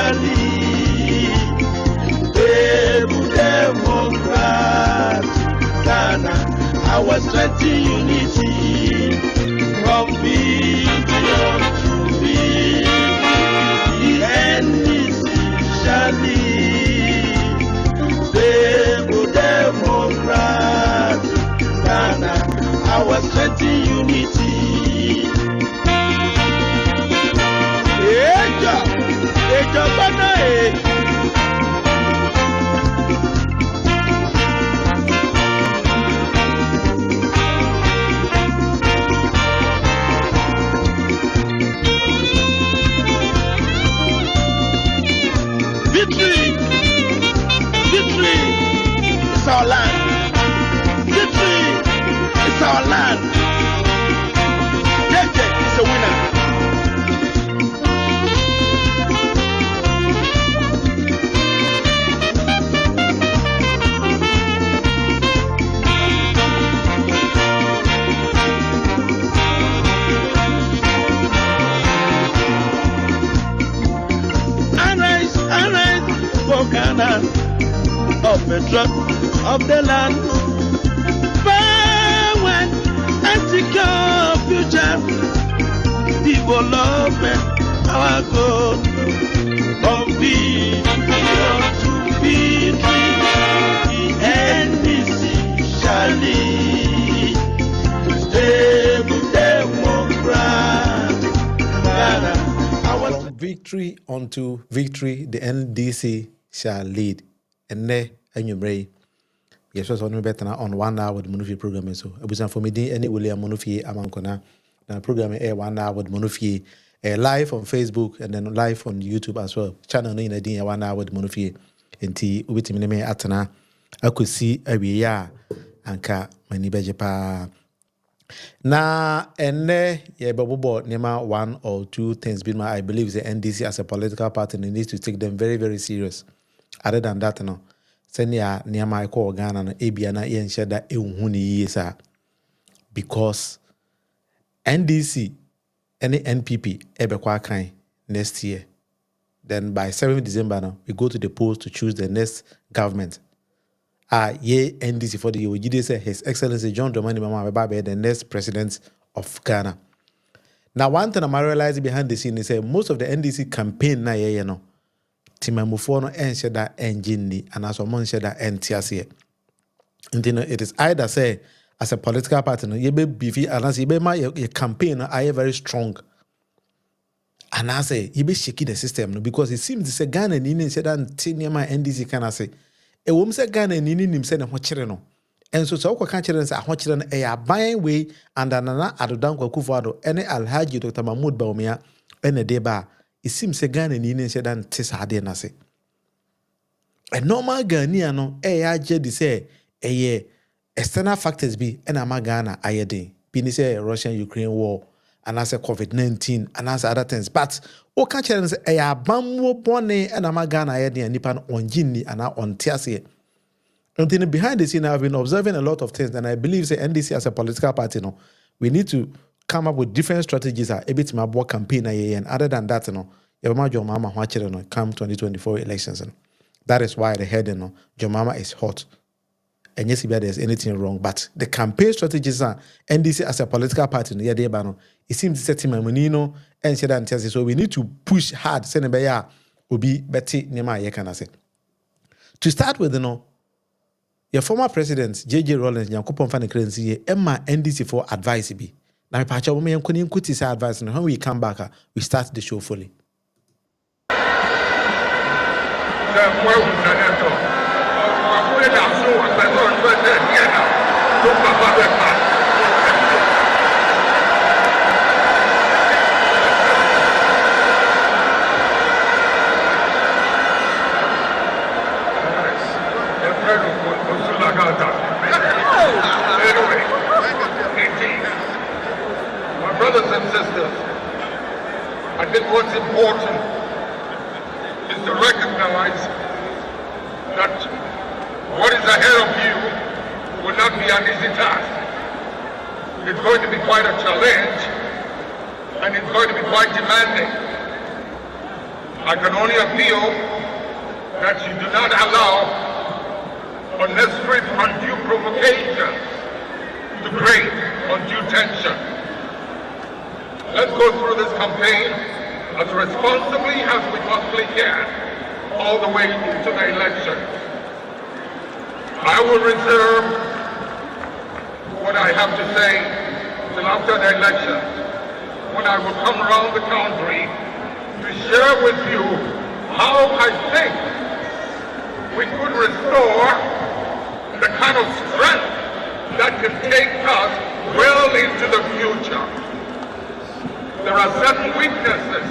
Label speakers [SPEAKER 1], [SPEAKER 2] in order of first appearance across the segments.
[SPEAKER 1] shall lead. Stable democrat, Ghana, our strength in unity. From vision to victory, the NDC shall lead. Stable democrat, Ghana, our strength in unity. Victory! Victory is our land. Victory is our land. JJ is a winner. Ghana, of the drop of the land, power and secure future, development, our goal, from vision to victory, the NDC shall lead. Stable democrat, Ghana,
[SPEAKER 2] from victory unto victory, the NDC shall lead. And ne enyumre. Yes, was on better on 1 hour with Monufi program. So it was for me, any William Monufi Amankona. The program air 1 hour with Monufi live on Facebook and then live on YouTube as well. Channel in a day 1 hour with Monufi. And T Ubitimine Atana. I could see every year and ka many bejepa. Na ene ye bobo nema 1 or 2 things been I believe the NDC as a political party needs to take them very, very serious. Other than that, no. Senya niama iko Ghana no ebia na ye nsheda ehunu yiye sa. Because NDC any NPP ebekwa kan next year. Then by 7th December now, we go to the polls to choose the next government. Ye NDC for the year. Say His Excellency John Dramani Mahama be the next president of Ghana. Now, one thing I realized behind the scene is that most of the NDC campaign na ye no. Timamufo no enche da engine ni and as one enche da entiase. It is either say as a political party no ye be beefy and as ye be ma your campaign no are very strong. And I say ye be shaky the system no because it seems to say Ghana ni enche da tinema NDC can say. E wom se Ghana ni nim se ne ho kire no. Enso so kwa kan kire se ho kire no e aban we and Nana Adodan Akufo-Addo ene Alhaji Dr. Mahmoud Bawumia ene deba. It seems se Ghana ni nse dan tisade na se. A normal Ghanaian no je di say external factors be ena ma Ghana ayede. Bini say Russian-Ukraine war and as a COVID-19 and as other things. But o ka chere say abamwo bone ena ma Ghana ayede nipa no onjini ana ontiase. And then behind the scene I've been observing a lot of things and I believe say NDC as a political party no we need to come up with different strategies a bit my work campaign and other than that no Mahama come 2024 elections. That is why the heading no Mama is hot. And yes, if there's anything wrong, but the campaign strategies are NDC as a political party no it seems to set him and so we need to push hard Senebaya will be Betty Nema Yekanase. To start with, your former president JJ Rawlings Nyankopon Fane Krensi Emma NDC for advice be. Now, we patch up and couldn't put his advice, and when we come back, we start the show fully.
[SPEAKER 3] Brothers and sisters, I think what's important is to recognize that what is ahead of you will not be an easy task. It's going to be quite a challenge and it's going to be quite demanding. I can only appeal that you do not allow unnecessary undue provocation to create undue tension. Let's go through this campaign as responsibly as we possibly can, all the way into the election. I will reserve what I have to say till after the election, when I will come around the country to share with you how I think we could restore the kind of strength that can take us well into the future. There are certain weaknesses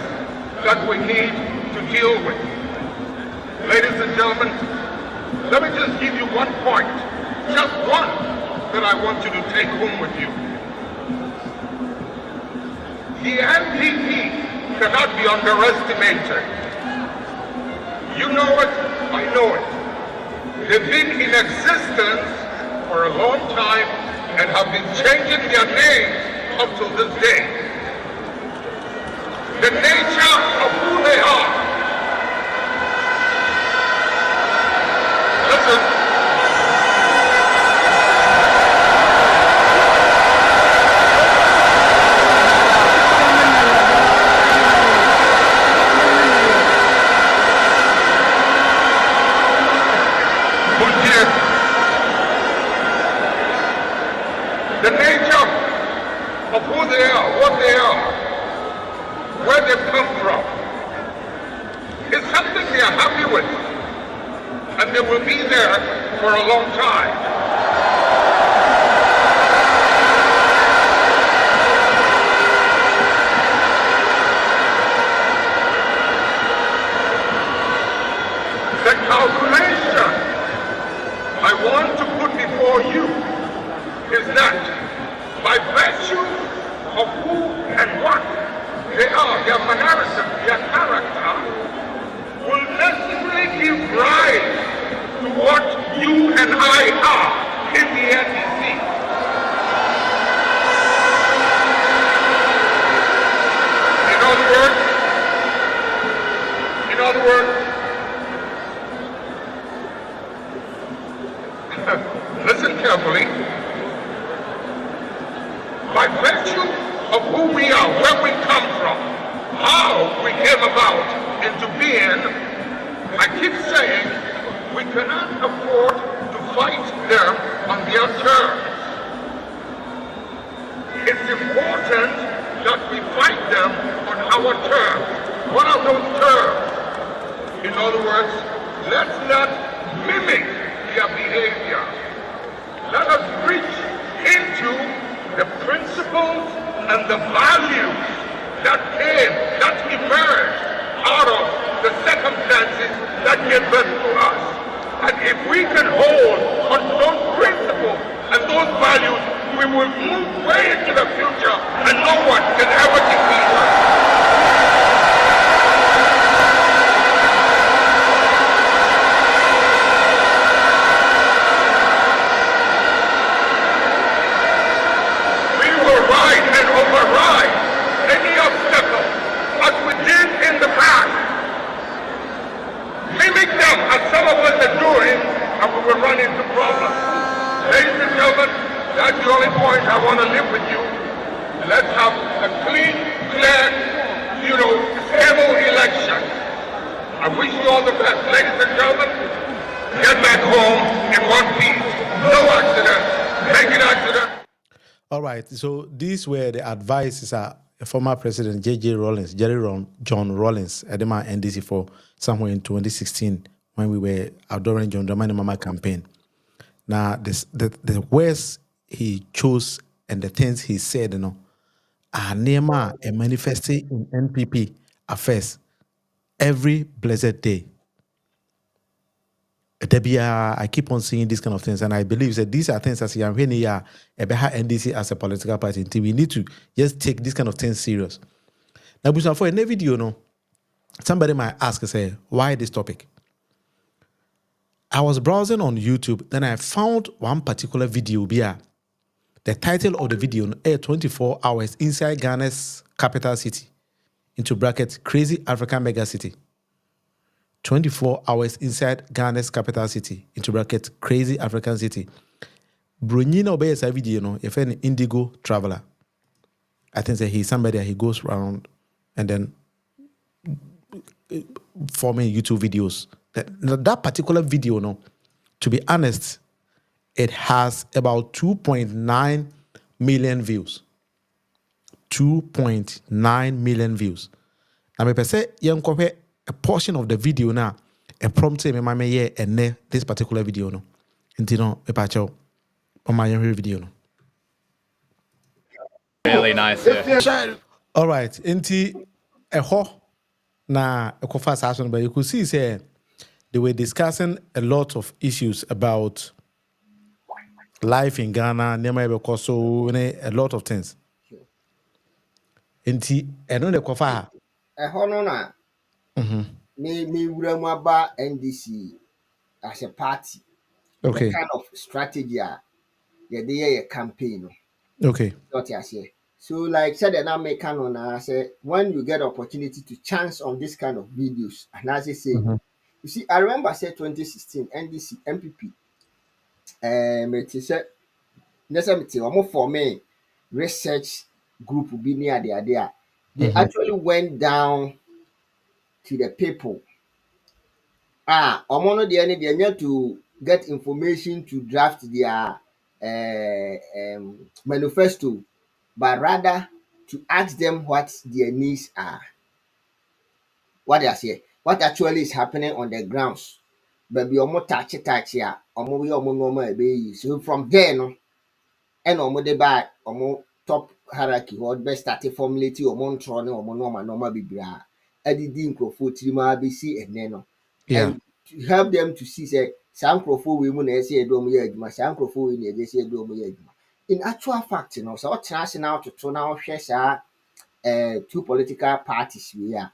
[SPEAKER 3] that we need to deal with. Ladies and gentlemen, let me just give you one point, just one, that I want you to take home with you. The NPP cannot be underestimated. You know it, I know it. They've been in existence for a long time and have been changing their names up to this day. The nature of who they are. Listen. The nature of who they are, what they are, where they've come from, is something they are happy with, and they will be there for a long time. The calculation I want to put before you is that by virtue of who and what they are, their mannerism, their character, will necessarily give rise to what you and I are in the NDC. In other words, listen carefully. By virtue of who we are, where we come from, how we came about into being, I keep saying we cannot afford to fight them on their terms. It's important that we fight them on our terms. What are those terms? In other words, let's not mimic their behavior. Let us reach into the principles and the values that emerged out of the circumstances that gave birth to us. And if we can hold on to those principles and those values, we will move way into the future and no one can ever defeat us. Override any obstacle as we did in the past. Mimic them as some of us are doing, and we will run into problems. Ladies and gentlemen, that's the only point I want to leave with you. Let's have a clean, clear, stable election. I wish you all the best. Ladies and gentlemen, get back home in one piece. No accident. Make it accident.
[SPEAKER 2] All right, so these were the advices former President John Rawlings, Edema NDC for somewhere in 2016 when we were outdooring John Dramani Mama campaign. Now, the words he chose and the things he said, are near and manifested in NPP affairs every blessed day. I keep on seeing these kind of things, and I believe that these are things as young when you are a NDC as a political party. We need to just take these kind of things serious. Now, for a video, somebody might ask, say, why this topic? I was browsing on YouTube, then I found one particular video here. The title of the video, 24 hours inside Ghana's capital city, into brackets, crazy African mega city. 24 hours inside Ghana's capital city, into bracket, crazy African city. Brunina obeys a video, if an indigo traveler. I think that he's somebody he goes around and then forming YouTube videos. That particular video, to be honest, it has about 2.9 million views. 2.9 million views. Now, me say young compare a portion of the video now. A prompt me my yeah and this particular video no. Inti no a patch on my video no.
[SPEAKER 4] Really nice. Yeah.
[SPEAKER 2] All right, inti a ho na a kofa session, but you could see say they were discussing a lot of issues about life in Ghana, so a lot of things. Inti eno de kofa.
[SPEAKER 5] No na me wura mu aba NDC as a party.
[SPEAKER 2] Okay.
[SPEAKER 5] The kind of strategy yeah they campaign no.
[SPEAKER 2] Okay.
[SPEAKER 5] Not as here. So like said that now make canon I say when you get opportunity to chance on this kind of videos and as I say you see I remember say 2016 NDC MPP it is necessarily almost for me research group be near there. They actually went down to the people. Omo no dey any dey to get information to draft their manifesto, but rather to ask them what their needs are. What they say, what actually is happening on the grounds. But be omo touch here, omo we omo normal be. So from there no, and omo dey by omo top hierarchy or best start formulating omo ntro ne omo normal be bra. Edidi nkrofo tirima be see no.
[SPEAKER 2] Yeah.
[SPEAKER 5] And to help them to see say some nkrofo we mu na say do omo ye adwuma, some nkrofo we na say do omo ye adwuma. In actual fact, so what now to now share sa two political parties we are.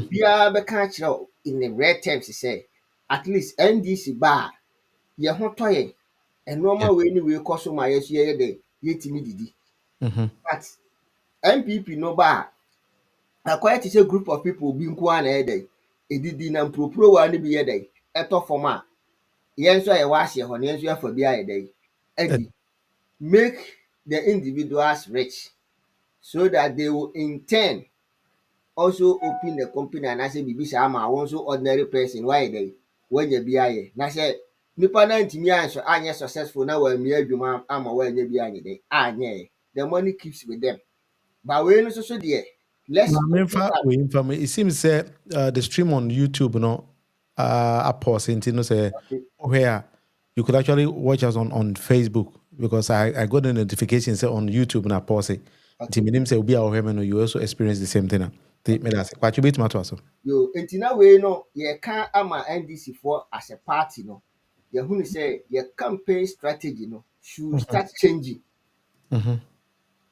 [SPEAKER 5] Bia be can in the red terms say at least NDC bar ye ho toye and normal way we cause so my yes ye de yetimi didi. But MPP no bar quite is a group of people being one a day. Edidi na mpropro wa ne bi ye day. Eto form a yen so ye was ye hon yen so for bia ye day. Edi make the individuals rich so that they will in turn also open the company and I say bibi sa ma won so ordinary person why day when ye bia ye na say nipa na ntimi anso anye successful na wa mi adwuma ama wa anye bia ye day anye the money keeps with them but we no so there let's
[SPEAKER 2] it seems the stream on YouTube I pause into say where you could actually watch us on Facebook because I got a notification say on YouTube and I pause it. You also experience the same thing. But you beat my
[SPEAKER 5] yo entina we no ye can ama NDC for as a party no ye who say your campaign strategy no should start changing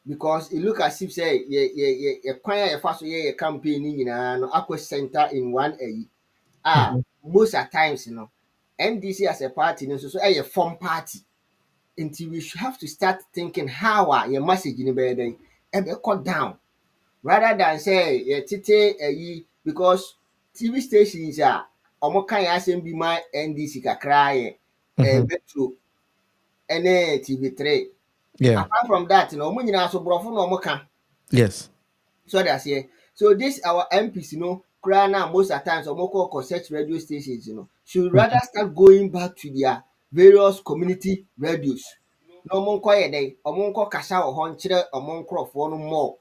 [SPEAKER 5] because it look as if say ye kwan ye fa so ye campaign ni nyina no akwa center in one most at times NDC as a party no so a form party until we should have to start thinking how your message in be cut down rather than say because TV stations omo kan ya asem bi ma NDC kakra Metro ene TV3 apart from that omo nyina so brofo no omo kan
[SPEAKER 2] yes
[SPEAKER 5] so that's here so this our MPs kra na most at times omo call search radio stations should rather start going back to their various community radios no omo nko ye dey omo nko kasa wo ho nkire omo nkrofo no more.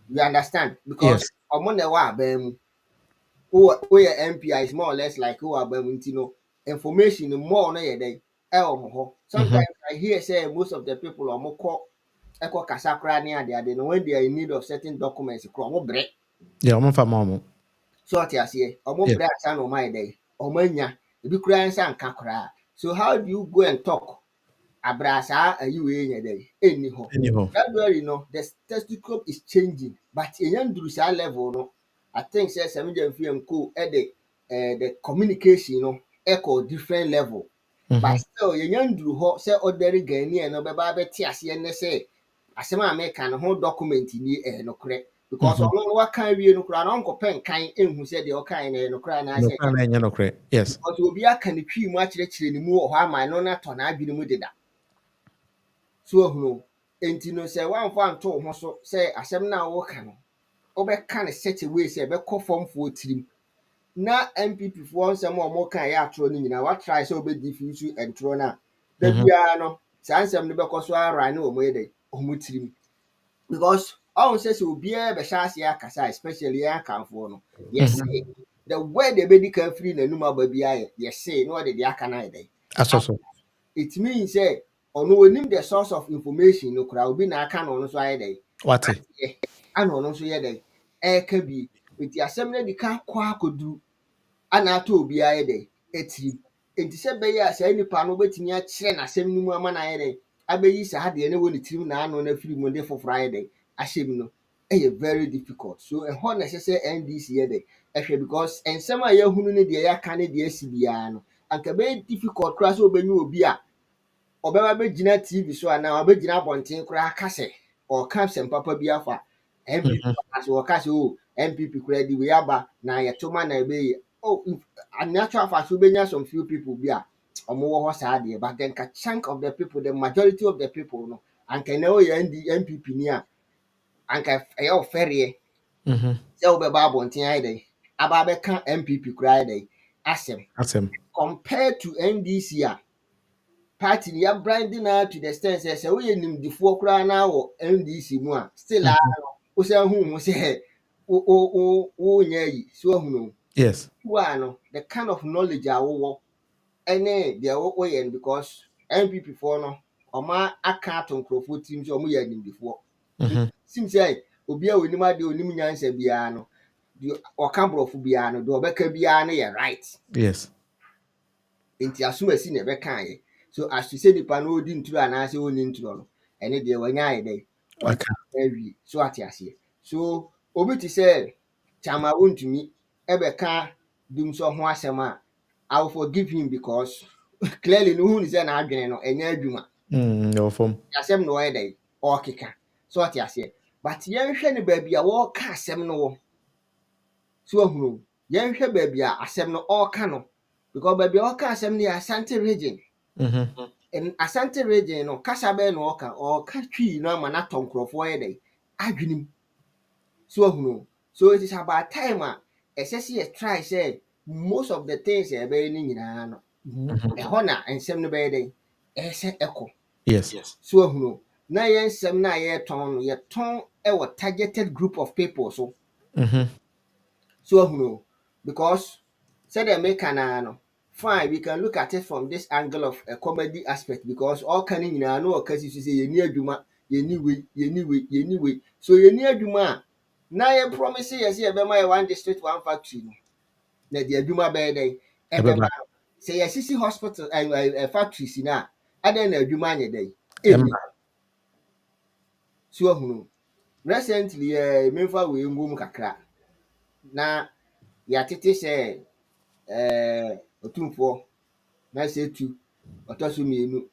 [SPEAKER 5] You understand? Because omo na wa abam who your MPI is more or less like who abam information more no ye dey omo ho. Sometimes I hear say most of the people omo eko kasa kra ni ade no when they are in need of certain documents kro omo bre.
[SPEAKER 2] Yeah, omo fa mama.
[SPEAKER 5] So what you say omo bre asa no my dey. Omo anya ebi kra nsa nka kra. So how do you go and talk abrasa ayiwe nya dey anyhow that way the stethoscope is changing but nduru sa level no I think say 7 ko the communication echo different level but still nduru ho say ordinary Ghanaian no be ba be ti ase ne say asem America no ho document ni no kre because ɔno no waka awie no koraa na ɔnkɔpɛ nkan ɛnhu sɛ deɛ ɔkae no yɛ nokorɛ
[SPEAKER 2] No,
[SPEAKER 5] anaasɛ
[SPEAKER 2] can I no correct? Yes.
[SPEAKER 5] because obi aka ne twi mu akyerɛkyerɛ ne mu wɔ hɔ ama no na tɔ n'adwene mu deda so ahunu enti no sɛ woamfa anto wo ho so sɛ asɛm no a woka no wobɛka no such a way sɛ ɛbɛkɔ fɔmfoɔ tirim na MPP foɔ nsɛm a ɔmo ka yɛ atorɔ no nyinaa watrae sɛ wobɛdi fi so ɛntorɔ no a da biara no saa nsɛm no bɛkɔ so ara ne ɔmo yɛ dɛ ɔmo tirim because ɔho sɛ sɛ obiara bɛhyɛ aseɛ akasa especially yɛn akamfoɔ no yɛse the word ɛbɛdi kan firi n'anum aba biara yɛse na ɔde deɛ aka no ayɛ dɛ
[SPEAKER 2] Asoso.
[SPEAKER 5] it means sɛ ɔno onim the source of information no koraa obi na aka no ɔno nso ayɛ dɛ
[SPEAKER 2] What?
[SPEAKER 5] ana ɔno nso yɛ dɛ ɛɛka bi nti asɛm no adi ka kɔ akɔduru ana atɔ obiara yɛ dɛ ɛtirim nti sɛ bɛyɛ a saa nipa no wobɛtumi akyerɛ n'asɛm no mu ama no ayɛ dɛ abɛyi saa deɛ ne wɔ ne tirim na ano no afiri mu de foforɔ ayɛ dɛ ahyɛ mu no ɛyɛ very difficult so ɛhɔ na ɛhyɛ sɛ NDC yɛ dɛ ɛhwɛ because nsɛm a yɛahunu ne deɛ yɛaka ne deɛ asi biara no anka bɛyɛ difficult koraa sɛ wobɛnya obi a ɔbɛba bɛgyina TV so anaa ɔbɛgyina abɔnten koraa ka sɛ ɔka asɛm papa bi afa MPP ase wɔka sɛ o MPP koraa de wei aba na yɛto ma na ɛbɛyɛ natural fact wobɛnya some few people bi a ɔmo wɔ hɔ saa deɛ but then ka chunk of the people the majority of the people no anka na ɔyɛ MPP ni a anka ɛyɛ ɔfɛreɛ sɛ wobɛba abɔnten ayɛ dɛ aba abɛka MPP koraa ayɛ dɛ asɛm
[SPEAKER 2] Asem.
[SPEAKER 5] compared to NDC a party ni yabrandi na to the extent sɛ woyɛ nimdifoɔ koraa na wɔ NDC mu a still a wosan hu ho sɛ wonyɛ yi so ahunu
[SPEAKER 2] Yes.
[SPEAKER 5] wa no the kind of knowledge a wowɔ ɛne deɛ woyɛ no because MPP foɔ no ɔma aka ato nkurɔfoɔ tirim sɛ ɔmo yɛ nimdifoɔ sim sɛ obi a onim adeɛ onim nyansa biara no deɛ ɔka borɔfo biara no deɛ ɔbɛka biara no yɛ right
[SPEAKER 2] Yes.
[SPEAKER 5] nti asomasi na ɛbɛkaeɛ so aso sɛ nipa no ɔdi nturo anaasɛ ɔnni nturo no ɛne deɛ wanya ayɛ dɛ
[SPEAKER 2] Okay.
[SPEAKER 5] awie so ate aseɛ so obi te sɛ kyama wontumi ɛbɛka dum so ho asɛm a I will forgive him because clearly no hu ni sɛ n'adwene no ɛnyɛ adwuma
[SPEAKER 2] No form.
[SPEAKER 5] asɛm na ɔyɛ dɛ ɔkeka so ate aseɛ but yɛnhwɛ ne baabi a wɔka asɛm no wɔ so ahunu yɛnhwɛ baabi a asɛm no ɔka no because baabi a ɔka asɛm no yɛ Asante region Asante region no kasa bɛyɛ na ɔka twii no ama n'atɔ nkurɔfoɔ yɛ dɛ adwenem so ahunu so it is about time a ɛsɛ sɛ yɛ try sɛ most of the things a ɛbɛyɛ no nyinaa no ɛhɔ na nsɛm no bɛyɛ dɛ ɛsɛ ɛkɔ
[SPEAKER 2] Yes.
[SPEAKER 5] so ahunu na yɛn nsɛm no a yɛtɔn no yɛtɔn ɛwɔ targeted group of people so so ahunu because sɛdeɛ meka naa no fine we can look at it from this angle of a comedy aspect because ɔka no nyinaa na ɔka si so sɛ yɛni adwuma yɛni wei so yɛni adwuma a na yɛ promise yɛ sɛ yɛbɛma yɛ one district one factory no na de adwuma bɛyɛ dɛn ɛbɛba sɛ yɛsisi hospital factory si no a adɛn na adwuma anyɛ dɛn ɛmma so ahunu recently memfa wei ngom kakra na yɛatete sɛ ɔtumfoɔ na sɛ tu ɔtɔ so mmienu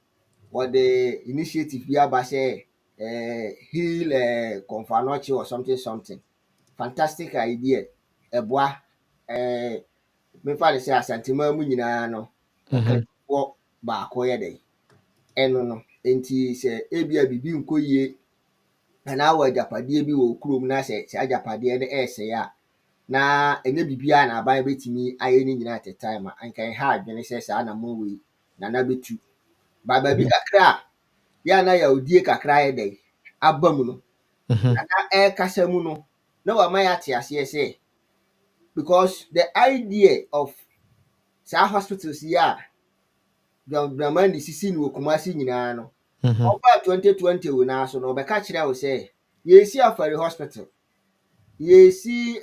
[SPEAKER 5] wɔde initiative bi aba sɛ heal Konfanochi or something fantastic idea ɛboa memfa de sɛ asantema mu nyinaa no ɔkafoɔ baako yɛ dɛn ɛno no nti sɛ ebia biribi nkɔ yie anaa wɔ agyapadeɛ bi wɔ kurom na sɛ agyapadeɛ no ɛɛsɛe a na ɛnyɛ biribiara na aban bɛtumi ayɛ no nyinaa at a time a anka ɛha adwene sɛ saa na mowei nana bɛtu baabi kakra a yɛ na yɛwodie kakra yɛ dɛn aba mu no nana ɛrekasa mu no na wama yɛ ate aseɛ sɛ because the idea of saa hospitals yi a Dramani sisi no wɔ Kumasi nyinaa no ɔbaa 2020 wɔ naa so no ɔbɛka kyerɛ wo sɛ yɛsi Afari hospital yɛsi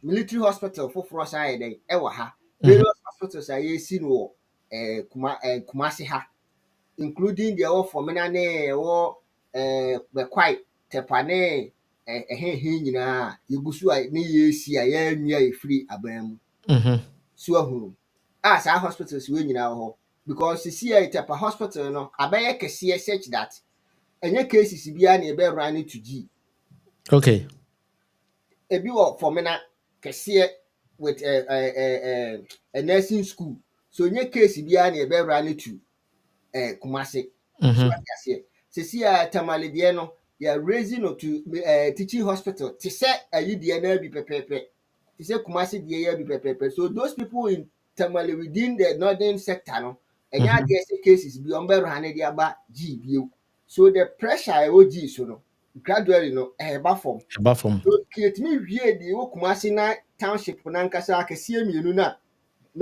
[SPEAKER 5] military hospital foforɔ saa yɛ dɛn ɛwɔ ha various hospitals a yɛsi no wɔ Kumasi ha including deɛ ɛwɔ Fomena ne ɛwɔ Bɛkwai Tepa ne ɛhehe nyinaa yɛgu so a ne yɛsi a yɛanwia yɛfiri aban mu so ahunu a saa hospitals wɔ nyinaa wɔ hɔ because sisi a Tepa hospital no abɛyɛ kɛseɛ such that Any cases be any be running to G.
[SPEAKER 2] Okay.
[SPEAKER 5] Ebi wɔ Fomena kɛseɛ with a nursing school. So nye case biara na ebe run to Kumasi. So
[SPEAKER 2] Mm-hmm.
[SPEAKER 5] what you say? See Tamale deɛ no, they are raising up to teaching hospital. To say ayi deɛ na bi pɛpɛɛpɛ. To say Kumasi deɛ ya bi pɛpɛɛpɛ. So those people in Tamale within the northern sector no, and ya
[SPEAKER 2] Mm-hmm.
[SPEAKER 5] there cases bi on be run dey aba G bio. So the pressure ɛwɔ G so no, gradually no ɛba from.
[SPEAKER 2] About from.
[SPEAKER 5] Yɛtumi wie deɛ ɛwɔ Kumasi na township n'ankasa akɛseɛ mmienu na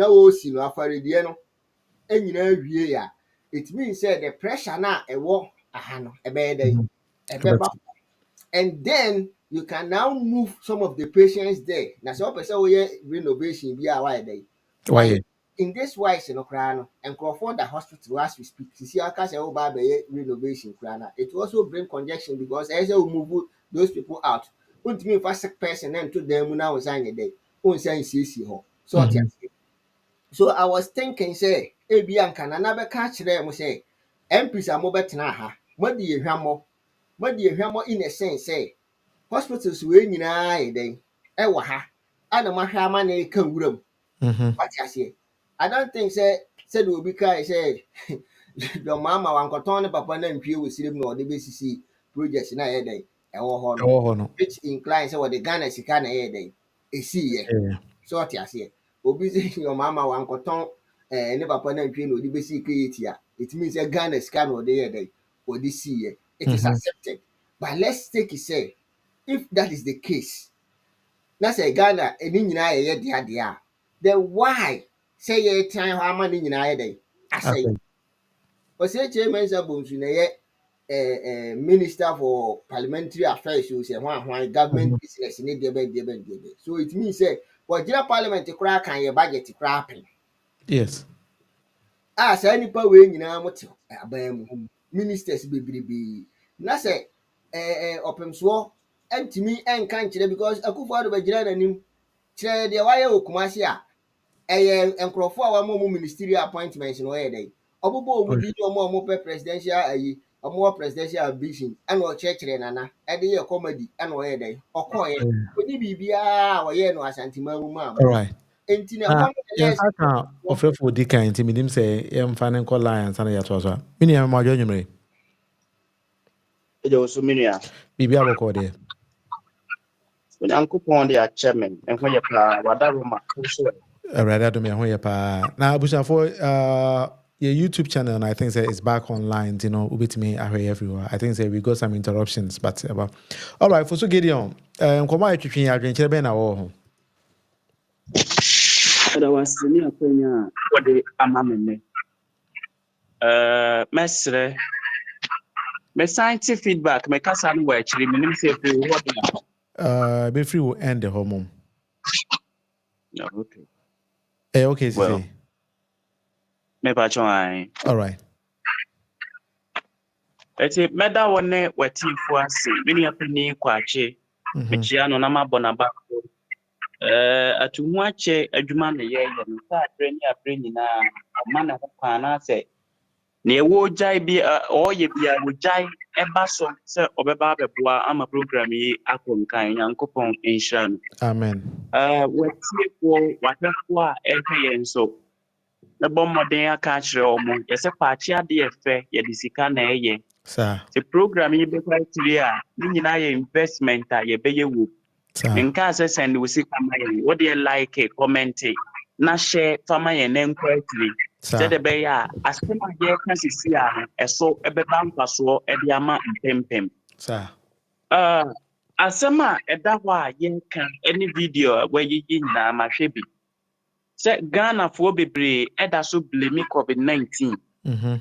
[SPEAKER 5] wɔresi no afaredeɛ no nyinaa wie a it means sɛ the pressure na ɛwɔ aha no ɛbɛyɛ dɛn
[SPEAKER 2] But,
[SPEAKER 5] ɛbɛba and then you can now move some of the patients there na sɛ wɔpɛ sɛ wɔyɛ renovation bi a wɔayɛ dɛn
[SPEAKER 2] why?
[SPEAKER 5] in this wise no koraa no nkurɔfoɔ da hospital as we speak sisi aka sɛ wɔba abɛyɛ renovation koraa na it also bring congestion because ɛyɛ sɛ we move those people out wontumi nfa sick person na nto dan mu na wɔn nsa nyɛ dɛ wɔn nsa nsiesie hɔ so ɔte
[SPEAKER 2] Mm-hmm.
[SPEAKER 5] aseɛ so I was thinking sɛ ebi anka nana bɛka kyerɛ mo sɛ MPs a mobɛtena ha mɔde ehwamɔ in a sense sɛ hospitals wei nyinaa yɛ dɛn ɛwɔ ha ana mahwɛ ama na ɛka nwura mu.
[SPEAKER 2] Mm-hmm.
[SPEAKER 5] What you say? I don't think said will be kind say your mama wankɔtɔn ne papa na ntwie wɔ sire mu na ɔde bɛsisi project na ɛyɛ dɛn ɛwɔ hɔ no
[SPEAKER 2] Oh, no.
[SPEAKER 5] which incline sɛ wɔde Ghana sika na ɛyɛ dɛn ɛsiiɛ
[SPEAKER 2] Yeah.
[SPEAKER 5] so ɔte aseɛ obi sɛ your mama wankɔtɔn ne papa na ntwie na ɔde bɛsi KAT a it means sɛ Ghana sika na ɔde yɛ dɛn ɔde siiɛ it is
[SPEAKER 2] Mm-hmm.
[SPEAKER 5] accepted but let's take it say if that is the case na sɛ Ghana ɛne nyinaa yɛyɛ deadeɛ a then why sɛ yɛtena hɔ ama ne nyinaa yɛ dɛn asɛe
[SPEAKER 2] Okay.
[SPEAKER 5] ɔsɛ kyerɛ Mensa Bonsu na ɛyɛ minister for parliamentary affairs o sɛ hwan
[SPEAKER 2] Mm-hmm.
[SPEAKER 5] government business ne deɛ bɛ so it means sɛ wɔgyina parliament koraa kan yɛ budget koraa pɛn
[SPEAKER 2] Yes.
[SPEAKER 5] a saa nipa wei nyinaa mo te aban mu ministers bebrebe na sɛ ɔpemsoɔ ntumi nka nkyerɛ because Akufo-Addo bɛgyina n'anim kyerɛ deɛ wayɛ wɔ Kumasi a ɛyɛ nkurɔfoɔ a wɔama wɔn ministerial appointments na wɔyɛ dɛ ɔbobɔ wɔn din ne wɔn pɛ presidential ayi wɔn wɔ presidential ambition ɛna ɔkyerɛkyerɛ nana ɛde yɛ comedy ɛna ɔyɛ dɛ ɔkɔɔyɛ ɔni biribiara a ɔyɛ no asanteman mu
[SPEAKER 2] All right.
[SPEAKER 5] nti na
[SPEAKER 2] Na
[SPEAKER 5] ɛhɔ no
[SPEAKER 2] yɛn
[SPEAKER 5] yɛ
[SPEAKER 2] sa ka ɔfɛfo di kan nti menim sɛ yɛmfa ne nkɔ line ansa na yɛatoa so a mene yɛ mmadwo anwummere
[SPEAKER 6] Ɛgya wo so me nua.
[SPEAKER 2] biribi abɔkɔɔ deɛ
[SPEAKER 6] Onyankopɔn de akyɛ me. Ɛho yɛ paa. Wada Roma. So,
[SPEAKER 2] awurade adom yɛ ho yɛ paa na abusuafoɔ your YouTube channel and I think say it's back online you know wobɛtumi ahwɛ everywhere I think say we got some interruptions but all right for so Gideon nkɔmmɔ a yɛtwitwe yɛ adwenkyerɛ bɛn na wɔwɔ ho
[SPEAKER 6] ɛda wase ne akwanya a wɔde ama me nnɛ. Mɛsrɛ. Mesan te feedback. Mɛkasa no wɔ akyiri. Menim sɛ ɛfiri hɔ de a.
[SPEAKER 2] bɛfiri wo end hɔ mom
[SPEAKER 6] No, okay.
[SPEAKER 2] okay
[SPEAKER 6] Well,
[SPEAKER 2] sisi
[SPEAKER 6] mepatwɔ ae.
[SPEAKER 2] all right
[SPEAKER 6] Ɛti mɛda wɔ ne watiifo ase. Me nua panin Kwakye. Mekyia no na mabɔ n'abako. Atuhu akyɛ adwuma na yɛyɛ no sɛ abrɛ ne abrɛ nyinaa ɔma ne ho kwan anaasɛ nea ɛwɔ gyae bi ɔyɛ bia wogyae ɛba so sɛ ɔbɛba abɛboa ama program yi akɔ nkan Nyankopɔn nhyira no.
[SPEAKER 2] amen
[SPEAKER 6] Watiefoɔ wahwɛfoɔ a ɛhwɛ yɛn so mɛbɔ mmɔden aka akyerɛ wɔn yɛsɛ Kwakye adeɛ fɛ yɛde sika na ɛyɛ
[SPEAKER 2] sir
[SPEAKER 6] sɛ program yi bɛkɔ akyire a ne nyinaa yɛ investment a yɛbɛyɛ wɔ
[SPEAKER 2] sir
[SPEAKER 6] menka sɛ sɛnde wo sika ma yɛn wodeɛ like comment na hyɛ fama yɛn na nkɔ akyire
[SPEAKER 2] sir
[SPEAKER 6] sɛdeɛ ɛbɛyɛ a asɛm a yɛka sisi a no ɛso ɛbɛba mfasoɔ ɛde ama mpempem
[SPEAKER 2] sir
[SPEAKER 6] asɛm a ɛda hɔ a yɛnka ɛne video a wɔayiyi nyinaa mahwɛ bi sɛ Ghanafoɔ bebree ɛda so blame COVID-19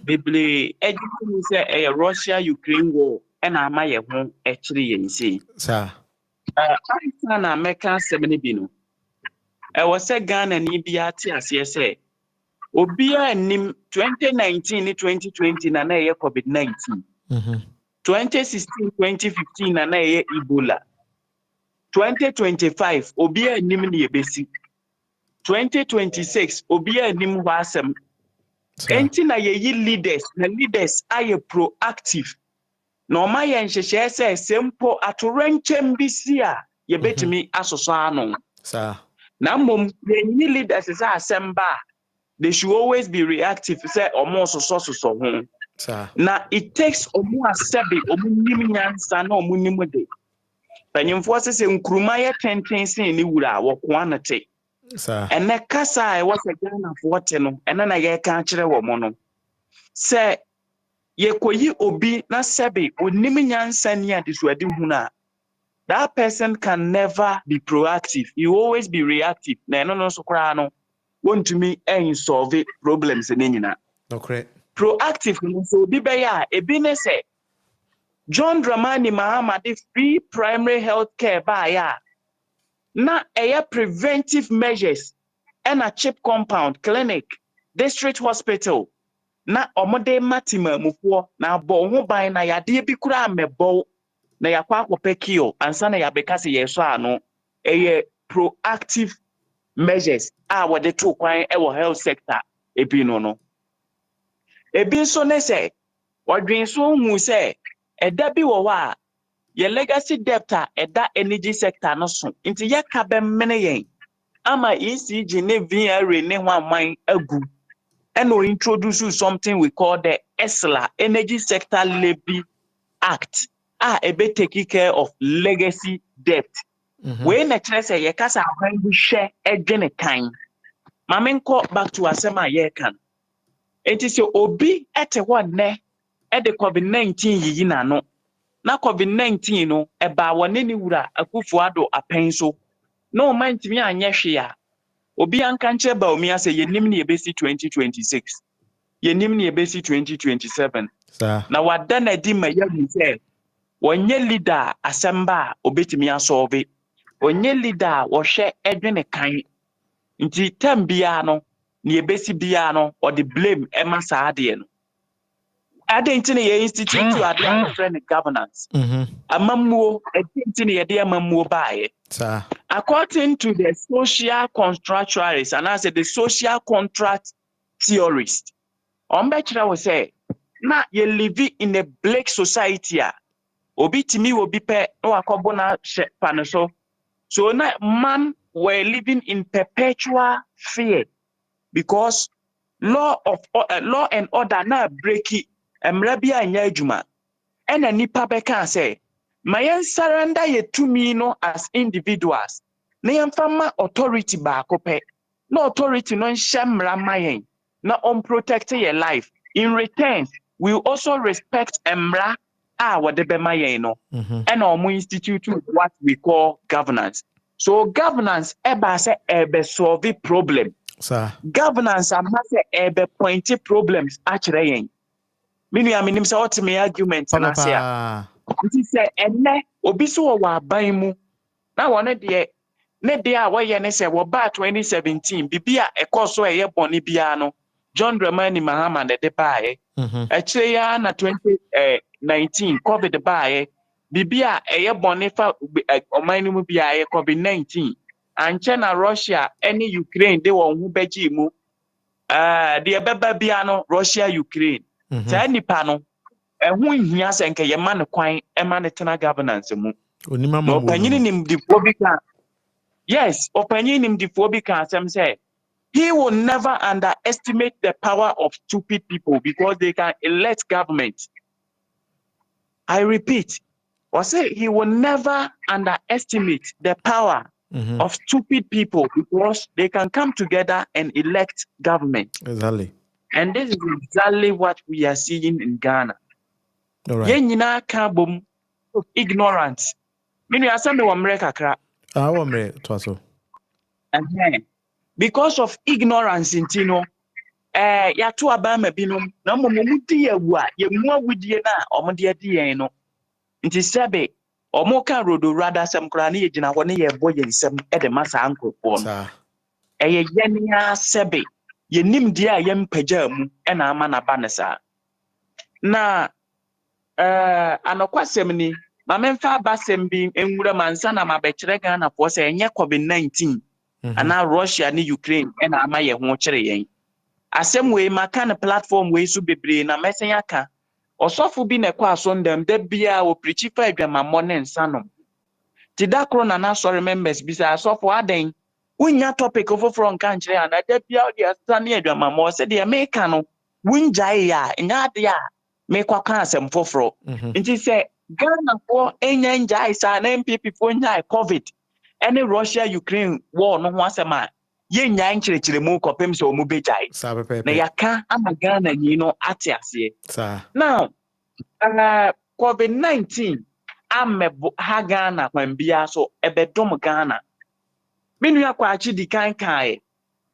[SPEAKER 6] bebree ɛgye mu sɛ ɛyɛ Russia-Ukraine war ɛna ama yɛn ho ɛkyere yɛn sei
[SPEAKER 2] sir
[SPEAKER 6] ansa na mɛka asɛm no bi no ɛwɔ sɛ Ghana ni bi ate aseɛ sɛ obiara nim 2019 ne 2020 na ɛyɛ COVID-19 2016 2015 na ɛyɛ Ebola 2025 obiara nim ne yɛbɛsi 2026 obiara nim hɔ asɛm enti na yɛyi leaders na leaders ayɛ proactive No ma yen hyehyɛ sɛ sempo atorenchem bi si a ye betimi asoso ano.
[SPEAKER 2] Sir.
[SPEAKER 6] Na mom yenni leaders is asemba. They should always be reactive say omo soso ho.
[SPEAKER 2] Sir.
[SPEAKER 6] Na it takes omo asebi omo nim nyansa na omo nim de. Panyimfo se nkruma ye tenten sen ni wura wo ko anate.
[SPEAKER 2] Sir.
[SPEAKER 6] Ene kasa e wo se Ghana fo te no ene na ye ka kire wo mo no. Se ye koyi obi na sebi onim nyansa ni adesuade hu na that person can never be proactive. You always be reactive. Na no so kra no want to me solve problems nyina.
[SPEAKER 2] No correct.
[SPEAKER 6] Proactive no so bi be ya e bi ne say John Dramani Mahama the free primary health care ba ya na preventive measures and a cheap compound clinic district hospital na omode matima mufo na bo ho ban na yade bi kura mebo na yakwa akopekio ansa na yabeka se yeso ano proactive measures what the two kwan health sector ebi no ebi so ne say odwen so hu say eda bi wo wa ye legacy debt eda energy sector no so nti ye ka be mene yen ama ECG ne VRA ne ho aman agu and we introduce something we call the ESLA Energy Sector Levy Act ebe take care of legacy debt. We na kire say ye kasa aban bi hwe edwene kan mamenko back to asema ye kan enti se obi ete ho ne e de COVID-19 yiyi na no na COVID-19 no eba wone ni wura Akufo-Addo apen so no man timi anye hwe ya obi anka nche ba omi ase yenim ne ebesi 2026 yenim ne ebesi 2027
[SPEAKER 2] Sir.
[SPEAKER 6] na wada na di ma yahu se wonye leader asemba obetimi asolve onye leader wo hwe edwene kan nti tambia no ne ebesi bia no or the blame ema saade no ade ne ye institute to ade friend governance amamuo ade ne ye de amamuo baaye.
[SPEAKER 2] Sir.
[SPEAKER 6] According to the social contractualists and as the social contract theorists, Ombechra will say, na ye live in a black society. Obi timi obi pe no akobona panaso. So na man were living in perpetual fear because law and order na breaki emrabia anya adwuma. Ena nipa beka say, mayen surrender ye to me no as individuals. Na yemfama authority ba kope. No authority no shamra mayen. Na protect your life. In return, we also respect emra wadebe mayen no. And omu institute what we call governance. So governance eba se ebe solve problem.
[SPEAKER 2] Sir.
[SPEAKER 6] Governance ama se ebe pointy problems achire yen. Minu ya minim se what me argument na se ya. Nti se enne obi so wo aban mu na wone de ne de a wo ye ne se wo ba 2017 bibia ekoso eye boni bia no John Dramani Mahama ne de baaye akire ya na 2019 COVID baaye bibia eye boni fa oman mu bia eye COVID-19 anche na Russia any Ukraine de won hu beji mu de beba bia no Russia Ukraine sa nipa no ehun hia se nke ye man kwan ema ne tena governance mu
[SPEAKER 2] Onima
[SPEAKER 6] no panyini nim di fobika yes opanyini nim di fobika asem say he will never underestimate the power of stupid people because they can elect government. I repeat, or say he will never underestimate the power of stupid people because they can come together and elect government.
[SPEAKER 2] Exactly.
[SPEAKER 6] And this is exactly what we are seeing in Ghana.
[SPEAKER 2] All right.
[SPEAKER 6] Yenyina kabum ignorance. Minu asame wa mreka kra.
[SPEAKER 2] Wa mre twaso.
[SPEAKER 6] Because of ignorance intino ya to abama binom na momudi yawu a yemu awudie na omode ade yen no. Nti sebe omo kan rodo rada sem kra na yegina ho ne ye bo yensem e de masa ankofo no. Eye yenia sebe yenim dia a yempagya mu e na ama na ba ne sa. Na anokwasem ni ma memfa basem bi enwura mansa na mabekire Ghana fo se enye COVID-19 ana Russia ni Ukraine e na ama ye ho kire yen asem we maka na platform we so bebre na mesenya ka Osofo bi na kwa asondem de bia o preach fa adwamammo ne nsanom. Ti da kro na sorry members bi say asofo aden. Wunya topic ofoforo nka nkyere ana da bia o de asa ne adwamammo se de meka no wunjae ya nya de a me kwaka asem foforo. Nti se Ghana for enya njai sa na MPP for njai COVID. Any Russia Ukraine war no ho asema ye nya nkyerechire mu kopem so mu bejai. Na yaka ama Ghana nyi no ate ase. Now, COVID-19 amebo ha Ghana kwambia so ebedom Ghana. Minu yakwa achi di kai.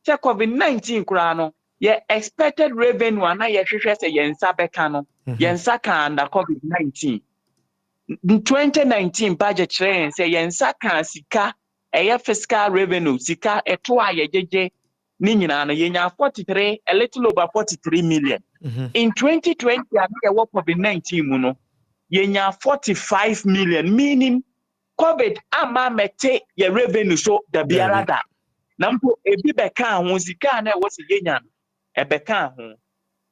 [SPEAKER 6] Se COVID-19 kura no ye expected revenue ana ye hwehwe se ye nsa beka no. Ye nsa ka under COVID-19. In 2019 budget train say ye nsa ka sika eye fiscal revenue sika eto a ye jeje ni nyina no ye nya 43 a little over 43 million. In 2020 ye work COVID-19 mu no ye nya 45 million, meaning COVID ama mete ye revenue so da biara da na mpo ebi beka ho sika na e wo se ye nya e beka ho.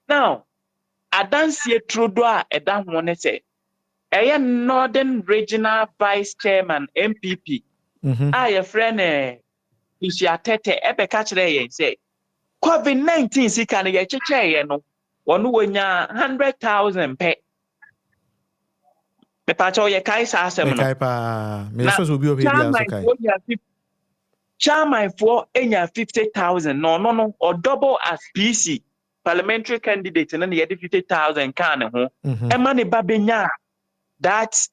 [SPEAKER 6] Now adansie trodo a eda ho ne se Northern Regional Vice Chairman MPP. Your friend Isiatete ebeka kire yen say COVID-19 sika na ye cheche ye no wonu wonya 100,000 pe. Me pa cho ye kai sa asem no.
[SPEAKER 2] Kai pa me so obi obi bia so kai.
[SPEAKER 6] Chairman for enya 50,000 no or double as PC parliamentary candidate na ye 50,000 kan ho. E ma ne ba benya that's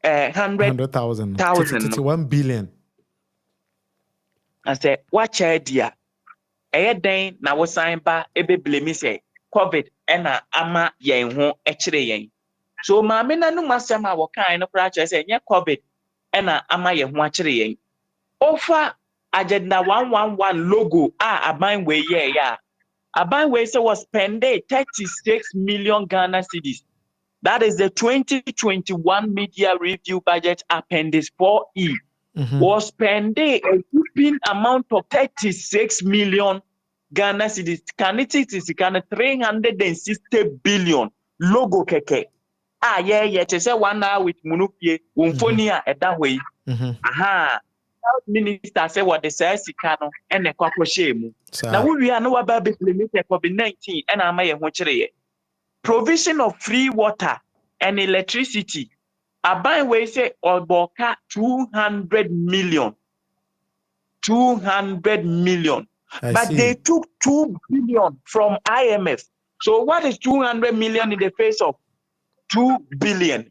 [SPEAKER 6] 100,000.
[SPEAKER 2] 1 billion.
[SPEAKER 6] I said, watch idea. Den na wo sign ba ebe blame say COVID na ama yen ho ekire yen. So ma me na no masema wo kan no kra kire say nye COVID na ama yen ho akire yen. Ofa agenda 111 logo aban we ye ya. Aban we say was spend 36 million Ghana cedis. That is the 2021 media review budget appendix 4E. Was spending a whooping amount of 36 million Ghana cedis. Can it is 360 billion logo keke. Yeah. To say 1 hour with Munupie, Umfonia at that way. Aha. Minister say what they say Sikano and the Kwako shame. Now we are no about COVID-19 and I may have provision of free water and electricity. Aban we say Oboka 200 million. 200 million. But they took 2 billion from IMF. So what is 200 million in the face of 2 billion?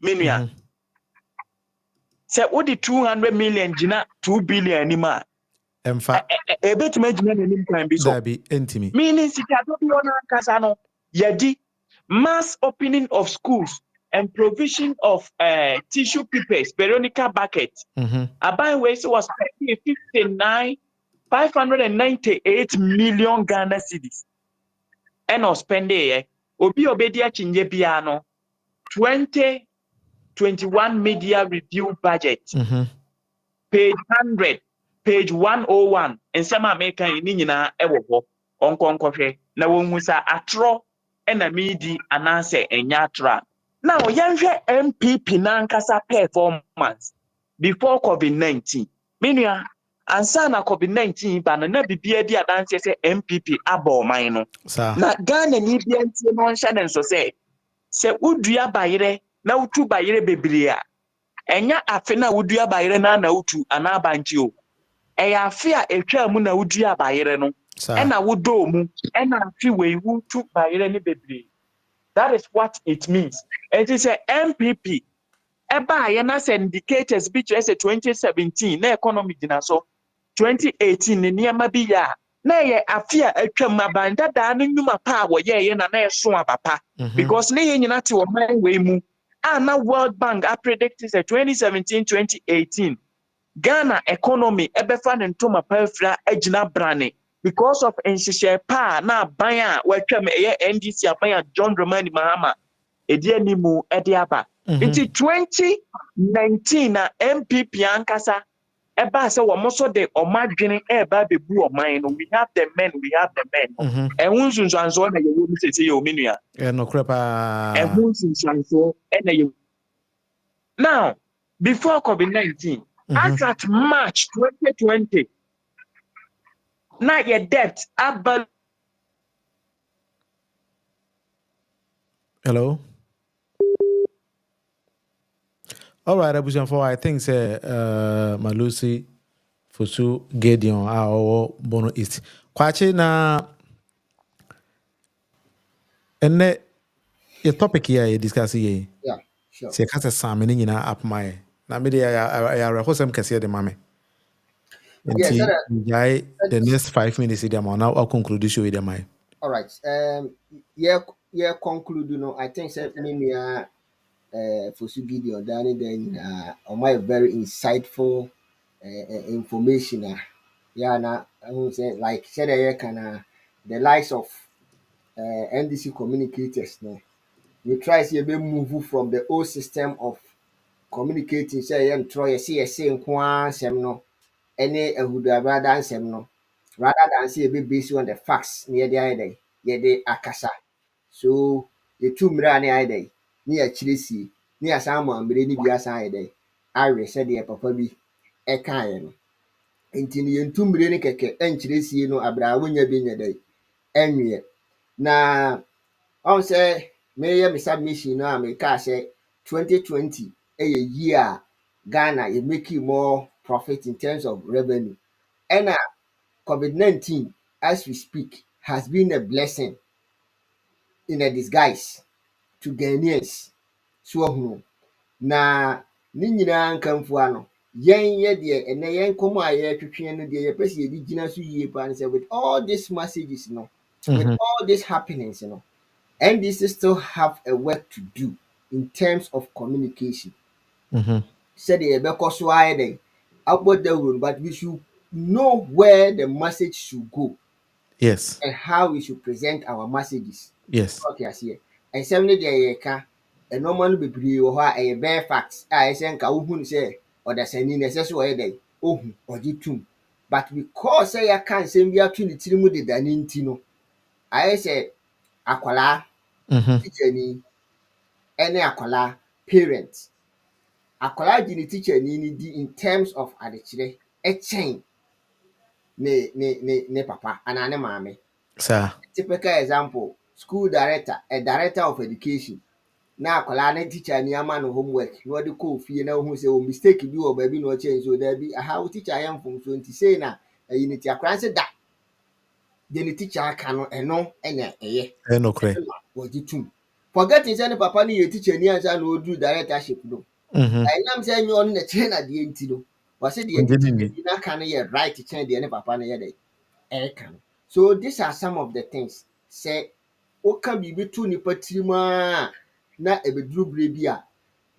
[SPEAKER 6] Say what the 200 million jina 2 billion anima. A bit measurement can be so. Meaning yadi mass opening of schools and provision of tissue papers, Veronica bucket. Aban Waste was spending 598 million Ghana cedis. And of spending Obi Obedia Chinjebiano 2021 media review budget. Page 100, page 101, and some American Nina Ewo on Concoche, na wongusa atro and a midi anase and yatra. Now, Yanja MPP Nankasa performance before COVID-19. Minia, and sana COVID-19, but na BBA dance say MPP abo mino. Na Ghana ni BNT non so say Udria Bayre, na utu Bayre Bebria. Enya afena udua bayire na utu anabanti o eya afia etwa mu na udua bayire no na wodo mu na afi we utu bayire ni bebre. That is what it means. It is a MPP eba ye na indicators bi say 2017 na economy dina so 2018 ni niam bi ya na ye afia etwa mabanda da no nyuma pa wo ye na eso abapa because ne ye nyina te wo man we mu. Now World Bank predicted 2017-2018 Ghana economy ebefan ntoma pafra ejina brane because of enshishe pa na banya wetwam NDC abanya John Dramani Mahama edi animu edi aba. Into 2019 na MPP ankasa Eba say wo so de omadwene eba bebu oman no, we have the men. Ehun sunsanso na ye wo mi sese ye omenua.
[SPEAKER 2] No crepa.
[SPEAKER 6] Ehun sunsanso na ye. Now, before COVID-19, as at March 2020, na your debt about.
[SPEAKER 2] Hello. All right, Abusianfo, I think say Malusi Fusu Gideon our Bono East. Kwache na ene your topic here you discuss here.
[SPEAKER 5] Yeah, sure.
[SPEAKER 2] Se kasa samene nyina up my. Na me dey ya rehosem kese de mame.
[SPEAKER 5] Yeah, so
[SPEAKER 2] The next 5 minutes in them now I'll conclude the show with them.
[SPEAKER 5] all right. Yeah, conclude, I think that maybe for Gideon Danny then on my very insightful information. Yeah, now I would say like said I can the likes of NDC communicators. No, we try to move from the old system of communicating. Say and try see and kwan sem no any rather than sem no rather than say based on the facts near the idea. Yeah, the akasa. So yɛtu mmara ne ayɛ dɛn ne yɛakyerɛ sie ne yɛasan ma mmara no bi asan ayɛ dɛn awe sɛdeɛ papa bi ɛkaeɛ no nti no yɛntu mmara no kɛkɛ ɛnkyerɛ sie no abrɛ a wonya bi nyɛ dɛn ɛnweɛ na ɔn sɛ meyɛ me submission no a mekaa sɛ 2020 ɛyɛ year a Ghana yɛ making more profit in terms of revenue ɛna COVID-19 as we speak has been a blessing in a disguise to Ghanaians. So ɔhunu na ne nyinaa nkamfo ano yɛn yɛ deɛ ɛnɛ yɛn nkɔmɔ a yɛtwetwe no deɛ yɛpɛ sɛ yɛde gyina so yie paa no sɛ with all these messages no with all these happenings no NDC still have a work to do in terms of communication. Sɛdeɛ yɛbɛkɔ so ayɛ dɛn abɔ dawuro but we should know where the message should go.
[SPEAKER 2] Yes.
[SPEAKER 5] And how we should present our messages.
[SPEAKER 2] Yes.
[SPEAKER 5] Okay, I see. And some of the ɛnɔɔma no bebree wɔ hɔ a ɛyɛ bare facts a ɛsɛ nka wohu no sɛ ɔdasani na ɛsɛ so ɔyɛ dɛn ohu ɔgye tom but because sɛ yɛaka nsɛm bi ato ne tiri mu deda ne nti no ayɛ sɛ akwalaa tikyani ɛne akwalaa parent akwalaa gye ne tikyani no di in terms of adekyerɛ ɛkyɛn ne papa anaa ne maame.
[SPEAKER 2] Sir.
[SPEAKER 5] Typical example, school director, a director of education. Na akwalaa ne teacher ni ama no homework na ɔde kɔ fie na ohun sɛ o mistake bi wɔ baabi na ɔkyɛn so there bi aha o teacher ayɛ mfom so nti sei na ɛyi ne ti akwalaa sɛ da de ne teacher aka no ɛno ɛna ɛyɛ
[SPEAKER 2] ɛno korɛ
[SPEAKER 5] wɔgye tum forgetting sɛ ne papa no yɛ teacher ni ansa na ɔduru directorship no ɛnam sɛ nyɛ ɔno na kyerɛ na deɛ nti no wɔsɛ deɛ teacher ni n'aka no yɛ right kyɛn deɛ ne papa no yɛ dɛ ɛka no so these are some of the things sɛ woka biribi to nipa tirim a na ebeduru bere bi a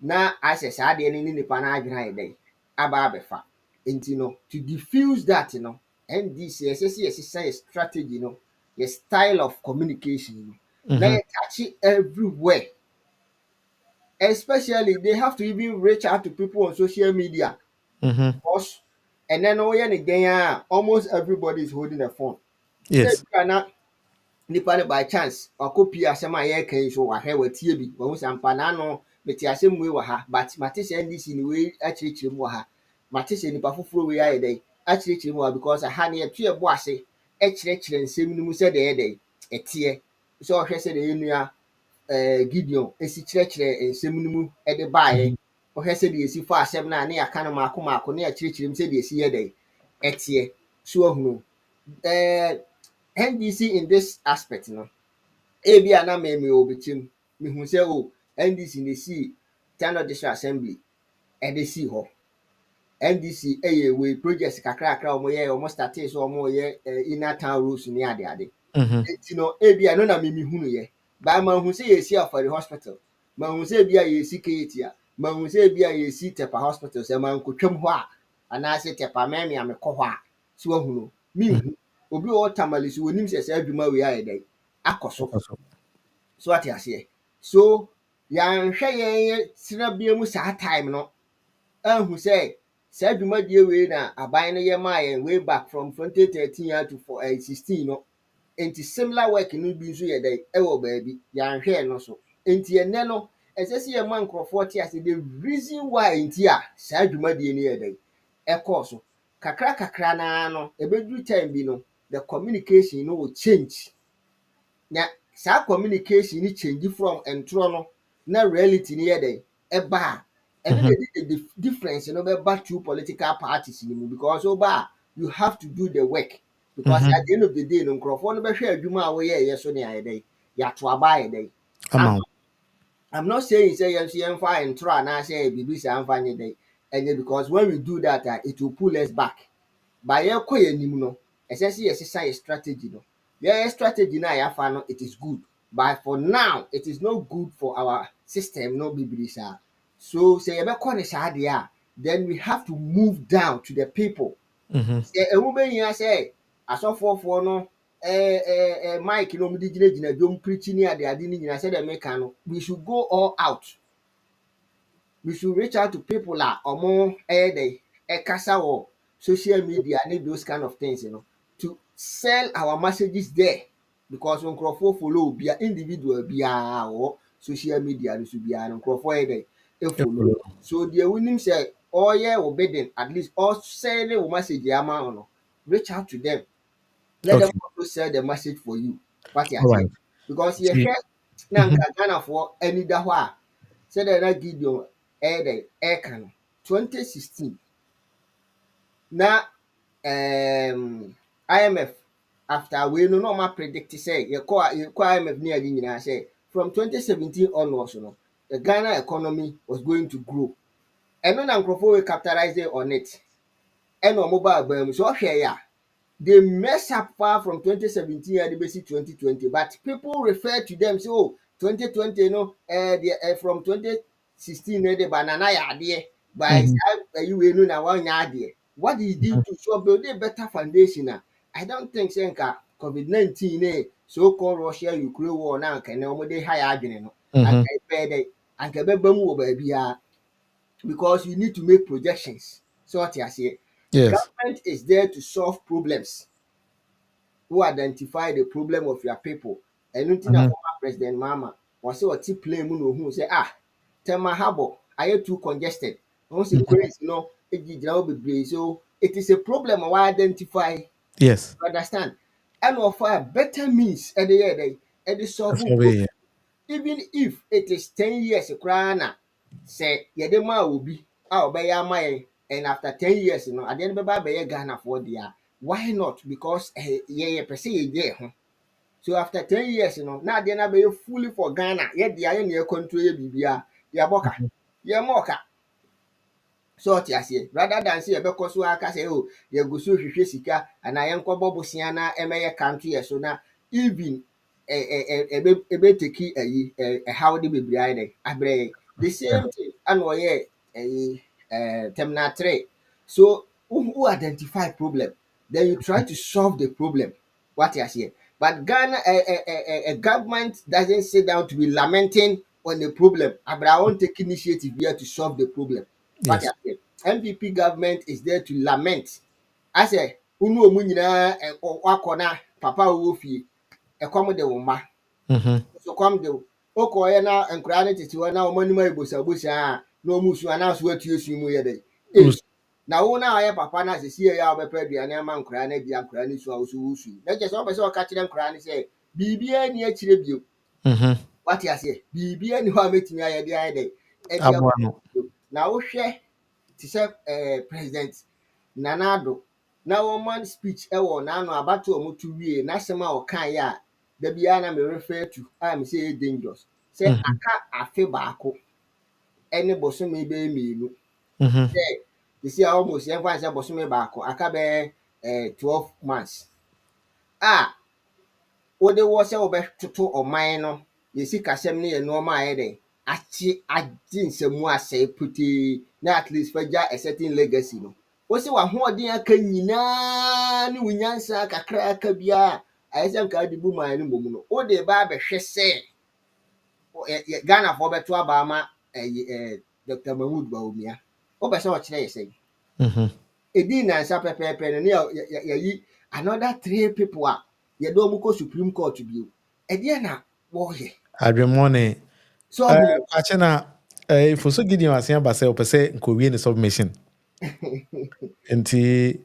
[SPEAKER 5] na asɛ saa deɛ no ne nipa no adwene ayɛ dɛn aba abɛfa nti no to diffuse that no NDC ɛsɛ sɛ yɛsesa yɛ strategy no yɛ style of communication no na yɛtakye everywhere especially they have to even reach out to people on social media because ɛnɛ no woyɛ ne den a almost everybody is holding a phone.
[SPEAKER 2] Yes.
[SPEAKER 5] Nipa no by chance ɔkɔpie asɛm a yɛreka yi so wahwɛ watie bi wahu sɛ ampa n'ano mete asɛm wei wɔ ha but mate sɛ NDC ne wei akyerɛkyerɛ mu wɔ ha mate sɛ nipa foforɔ wei ayɛ dɛn akyerɛkyerɛ mu wɔ ha because ha ne yɛto yɛbɔ ase ɛkyerɛkyerɛ nsɛm no mu sɛdeɛ ɛyɛ dɛn ɛteɛ sɛ ɔhwɛ sɛdeɛ yɛnua Gideon esi kyerɛkyerɛ nsɛm no mu ɛde baeɛ ɔhwɛ sɛdeɛ esi fa asɛm no a ne yɛaka no maako maako ne yɛkyerɛkyerɛ mu sɛdeɛ esi yɛ dɛn ɛteɛ so ahunu NDC in this aspect no ebi a na me obekyem mehu sɛ o NDC ne si Tano District Assembly ɛde si hɔ NDC ɛyɛ we project kakra ɔmo yɛ ɔmo started so ɔmo yɛ inner town roads ne ade eti no ebi a no na me hu no yɛ ba ma hu sɛ yɛsi Afɔre hospital ma hu sɛ ebi a yɛsi Keetia ma hu sɛ ebi a yɛsi Tepa hospital sɛ ma nkotwam hɔ a anaasɛ Tepa mɛmi a mekɔ hɔ a so ahu no me hu obi wɔ tamale so wonim sɛ sɛ adwuma wei ayɛ dɛn akɔ so ate aseɛ so yɛanhwɛ yɛn sena bia mu saa time no ahu sɛ saa dwumadie wei na aban no yɛ maa yɛn way back from 2013 to 16 no. Nti similar work no bi nso yɛ dɛ ɛwɔ baabi yɛanhwɛ no so. Nti ɛnɛ no ɛsɛ sɛ yɛma nkurɔfoɔ te ase the reason why nti a saa dwumadie no yɛ dɛ ɛkɔɔ so. Kakra kakra naa no ɛbɛduru time bi no the communication no will change. Na saa communication no change from ntorɔ no na reality no yɛ dɛ ɛba a ɛno na ɛde the difference no bɛba two political parties no mu because woba a you have to do the work because at the end of the day no nkurɔfoɔ no bɛhwɛ adwuma a woyɛɛyɛ so ne ayɛ dɛ yɛato aba ayɛ dɛ
[SPEAKER 2] Ama.
[SPEAKER 5] I'm not saying say yɛn nso yɛmfa ntorɔ anaasɛ biribi saa mfa nyɛ dɛ ɛnyɛ because when we do that it will pull us back. Ba yɛkɔ yɛn anim no ɛsɛ sɛ yɛsesa yɛ strategy no. Yɛyɛ strategy no a yɛafa no it is good but for now it is not good for our system no bebree saa. So sɛ yɛbɛkɔ ne saa deɛ a then we have to move down to the people. Sɛ ɛho bɛhia sɛ asɔfoɔfoɔ no mic no ɔmode gyinagyina dwom preaching ne adeade no nyinaa sɛdeɛ meka no we should go all out. We should reach out to people a ɔmo ɛyɛ dɛ ɛkasa wɔ social media and those kind of things, you know, to sell our messages there because nkurɔfoɔ follow bia individual bia or social media no so bia nkurɔfoɔ yɛ dɛ follow. So deɛ wonim sɛ ɔyɛ wo bidding at least ɔsɛle wo message ama wo no reach out to them. Let them also sell the message for you. What you say? Because yɛhwɛ na nka Ghanafoɔ ani da hɔ a sɛdeɛ na Gideon ɛyɛ dɛ ɛka no 2016 na IMF after we no normal predict say yɛkɔ IMF ne ade nyinaa sɛ from 2017 onwards no the Ghana economy was going to grow. Ɛno na nkurɔfoɔ we capitalize on it. Ɛna ɔmo ba aba mu so ɔhwɛ ya they mess up far from 2017 and basic 2020 but people refer to them say oh 2020 no from 2016 no de banana ya adeɛ by you we know na one ya adeɛ. What he did to so build a better foundation? I don't think say nka COVID-19 so-called Russia Ukraine war na nka na omo dey high adwene no anka ebe anka beba mu wo ba bia because you need to make projections. So what you say?
[SPEAKER 2] Yes.
[SPEAKER 5] Government is there to solve problems. Who identify the problem of your people. And nothing former President Mahama was so a tip play moon who say Tema Harbor, I am too congested. Also crazy, so it is a problem I identify.
[SPEAKER 2] Yes.
[SPEAKER 5] You understand? And offer better means at the end at the solve even if it is 10 years krana say yedema will be my and after 10 years you know at the end of Ghana for there. Why not? Because per se there. So after 10 years you know now they be fully for Ghana yet the iron year country bibia ya boka ya moka. So what you say rather than say ebeko so aka say oh ye go so hwehwe sika and I enko bobosia na emeye country so na even ebe take how the baby abre the same thing and oye terminal 3. So who identify problem then you try to solve the problem. What you say but Ghana a government doesn't sit down to be lamenting on the problem. Abra won't take initiative here to solve the problem. What you say MPP government is there to lament. I say unu omu nyina wakona papa wo fie ekom de wo ma so kom de okoye na nkura ne tete wo na wo manima ebosabosa a na omu su ana so atuesu mu ye de na wo na aye papa na sesie ya obepa aduane ama nkura na bia nkura ne su a wo so wo su na je so be se o ka kire nkura ne se bibia ni akire bio what you say bibia ni ho ametimi aye de aye de na wo hwe ti se president Nanado na woman speech ewo na no abato omoto wie na sema o kan ya da bia na me refer to am say dangerous say aka afe baako ene bosome be mienu say you see almost everyone say bosome baako aka be 12 months wo de wo say wo be toto oman no yesi kasem ne ye no ma aye den achi nsemu asɛ puti na at least faja a certain legacy no wo se wa hoɔden aka nyinaa ne wunyansa kakra aka bia ayɛ nka de bu man no mom no wo de ba bɛhwɛ sɛ Ghana for beto aba ma Dr. Mahmoud Bawumia wo bɛ sɛ ɔkyerɛ yɛ sɛ Edi na nsa pepepe no ne yi another 3 people a ye do mu ko Supreme Court bi. Edi na wo ye.
[SPEAKER 2] Adwemmɔne
[SPEAKER 5] So who
[SPEAKER 2] kwakye na for so Gideon asen aba sɛ ɔpɛ sɛ nkɔwie ne submission nti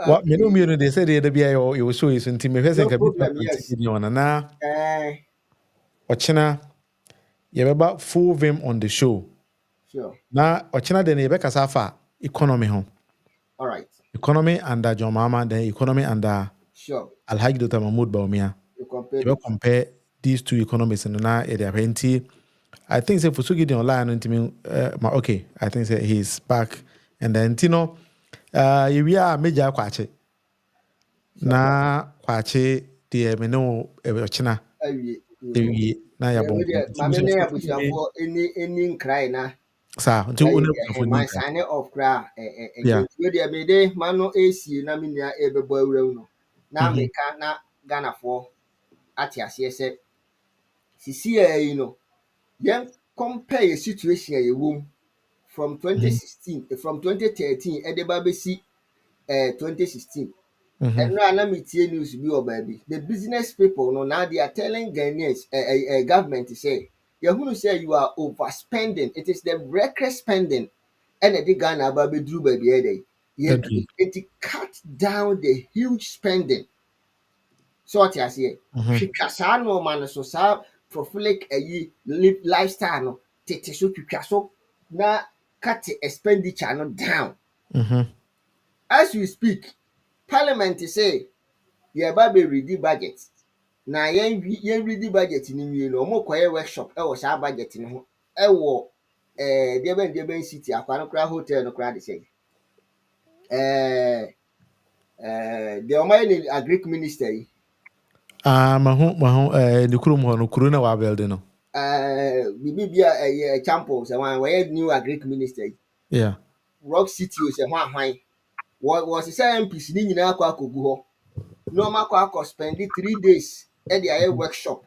[SPEAKER 2] wa me no mmienu de sɛ deɛ da bia yɛwɔ show yi so nti mehwɛ sɛ
[SPEAKER 5] no
[SPEAKER 2] nka bituma
[SPEAKER 5] problem,
[SPEAKER 2] print
[SPEAKER 5] yes.
[SPEAKER 2] Gideon na
[SPEAKER 5] Eh,
[SPEAKER 2] ɔkyena yɛbɛba full vim on the show
[SPEAKER 5] sure.
[SPEAKER 2] na ɔkyena de no yɛbɛkasa afa economy ho
[SPEAKER 5] All right.
[SPEAKER 2] economy under John Mahama, then economy under
[SPEAKER 5] Sure.
[SPEAKER 2] Alhaji Dr. Mahmoud Bawumia.
[SPEAKER 5] You compare
[SPEAKER 2] You
[SPEAKER 5] it.
[SPEAKER 2] compare these two economies and now area plenty. I think say for Sugi online okay. I think say he's back and then Tino we are major kwache. Na kwache the me no ochina
[SPEAKER 5] Awie.
[SPEAKER 2] the na ya
[SPEAKER 5] Yeah,
[SPEAKER 2] bon.
[SPEAKER 5] we dey mame ne abusuafo any nkrai na.
[SPEAKER 2] Sa nti
[SPEAKER 5] Yeah,
[SPEAKER 2] one
[SPEAKER 5] yeah,
[SPEAKER 2] for
[SPEAKER 5] my
[SPEAKER 2] ninka.
[SPEAKER 5] sign of cra
[SPEAKER 2] Yeah.
[SPEAKER 5] we dey me dey mano AC na me nua ebebo awura no. Na
[SPEAKER 2] Mhm.
[SPEAKER 5] meka na Ghana for ate ase se sisi yi no. Yɛn compare yɛ situation a yɛwɔ mu from 2016 from 2013 ɛde ba bɛsi 2016.
[SPEAKER 2] Mhm.
[SPEAKER 5] Ɛno a na metie news bi wɔ baabi. The business people no now they are telling Ghanaians government say yɛhunu sɛ you are overspending. It is the reckless spending ɛna ɛde Ghana aba abɛduru baabi ɛdɛ
[SPEAKER 2] Okay.
[SPEAKER 5] it cut down the huge spending. So ɔte aseɛ twitwa saa nneɛma no so saa prolific lifestyle no tete so twitwa so na cut expenditure no down.
[SPEAKER 2] Mhm.
[SPEAKER 5] As we speak, parliament say yɛba bɛredi budget na yɛnredi budget no wie no ɔmo kɔyɛ workshop ɛwɔ saa budget no ho ɛwɔ deɛ bɛn city akwa no koraa hotel no koraa de sɛ deɛ ɔmo ayɛ ne agric minister yi.
[SPEAKER 2] Mahu the kurom ho no kuro na wa build no.
[SPEAKER 5] Bibi bi a ɛyɛ champo sɛ wɔn wɔyɛ new agric minister yi.
[SPEAKER 2] Yeah.
[SPEAKER 5] Rock city o sɛ ho ahwan wɔsesa MPs ne nyinaa akɔ akɔgu hɔ na wɔn akɔ spend 3 days ɛde ayɛ workshop.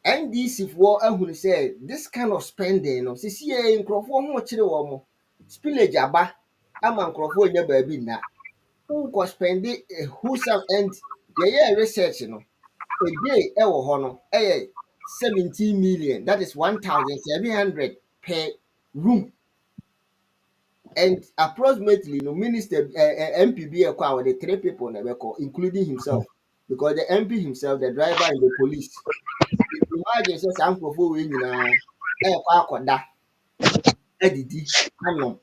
[SPEAKER 5] NDC foɔ ahunu sɛ this kind of spending no sisi yɛ nkurɔfoɔ ho kyerɛ wɔn mo spillage aba ama nkurɔfoɔ nya baabi nna nkɔ spend a wholesale and yɛyɛ research no a day ɛwɔ hɔ no ɛyɛ 17 million, that is 1,700 per room. And approximately no minister MPB with the 3 people na including himself because the MP himself, the driver and the police. Imagine say saa nkurɔfoɔ wei nyinaa ɛkɔ akɔda adidi anom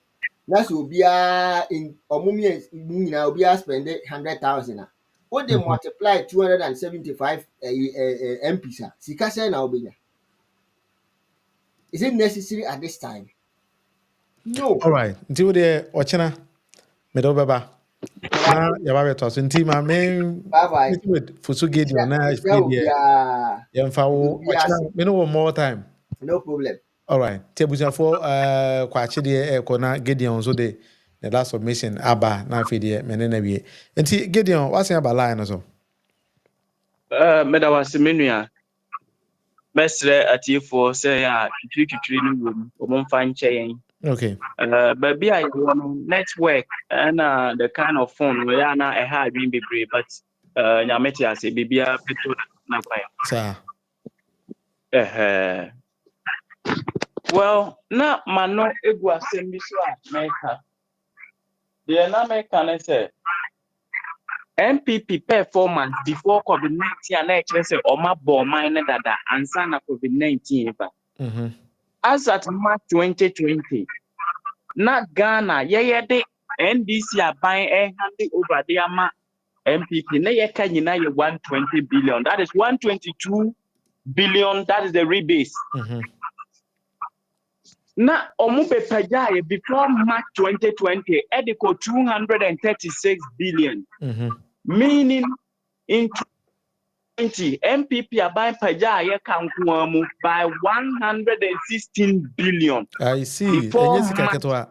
[SPEAKER 5] na sɛ obiara ɔmo nyinaa obiara spend 100,000 a wode multiply 275 MPs a sika sɛn na wobɛnya. Is it necessary at this time? No.
[SPEAKER 2] All right. Nti wo de ochina me do beba. Na ya ba beto so nti ma me
[SPEAKER 5] Bye bye.
[SPEAKER 2] with Fusu Gideon na
[SPEAKER 5] Mister
[SPEAKER 2] free there.
[SPEAKER 5] Obia.
[SPEAKER 2] Ya mfa wo ochina me no more time.
[SPEAKER 5] No problem.
[SPEAKER 2] All right. Ti abusuafo kwa che de e ko na Gideon so de the last submission aba na free there me ne na wie. Nti Gideon wasen aba line no so.
[SPEAKER 6] Meda wase menua. Mesrɛ atiefoɔ sɛ a twitwiri no wɔ mu. Ɔmo mfa nkyɛ yɛn.
[SPEAKER 2] Okay.
[SPEAKER 6] Baabi a yɛwɔ no network ɛna the kind of phone no yɛ na ɛha adwene bebree but nyame te ase biribiara bɛtɔ na kwan.
[SPEAKER 2] Sir.
[SPEAKER 6] Well, na mano egu asɛm bi so a mɛka. Deɛ na mɛka ne sɛ MPP performance before COVID-19 and ɛkyerɛ sɛ ɔma bɔ ɔman ne dada ansa na COVID-19 ba. As at March 2020, na Ghana yɛyɛ de NDC aban ɛhande over de ama MPP na yɛka nyinaa yɛ 120 billion. That is 122 billion. That is the rebase. Na ɔmo bɛpagya before March 2020 ɛde 236 billion. Meaning in 2020 MPP aban pagya yɛka nkoa mu by 116 billion.
[SPEAKER 2] I see.
[SPEAKER 6] Before
[SPEAKER 2] March.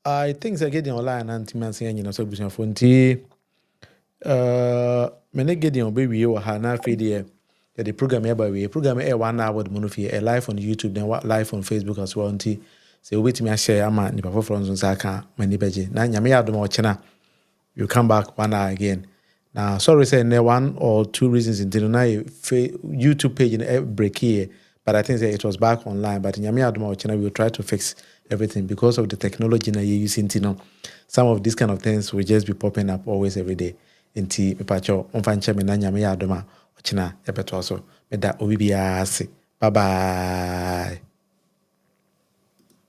[SPEAKER 2] I think I get online and man saying you know so business phone me ne Gideon baby you ha na fe de the program here by way program 1 hour with Monofi live on YouTube then live on Facebook as well until say wait me share ama nipa for nso saka mani beje na nyame ya adom ochena you come back 1 hour again. Now sorry say there 1 or 2 reasons in now YouTube page in break here, but I think that it was back online, but nyame ya adom ochena we will try to fix everything because of the technology na you using some of these kind of things will just be popping up always every day. Inti mepacho onfanche me na nyame ya adom ochena ebeto so me da obi bia ase. Bye bye.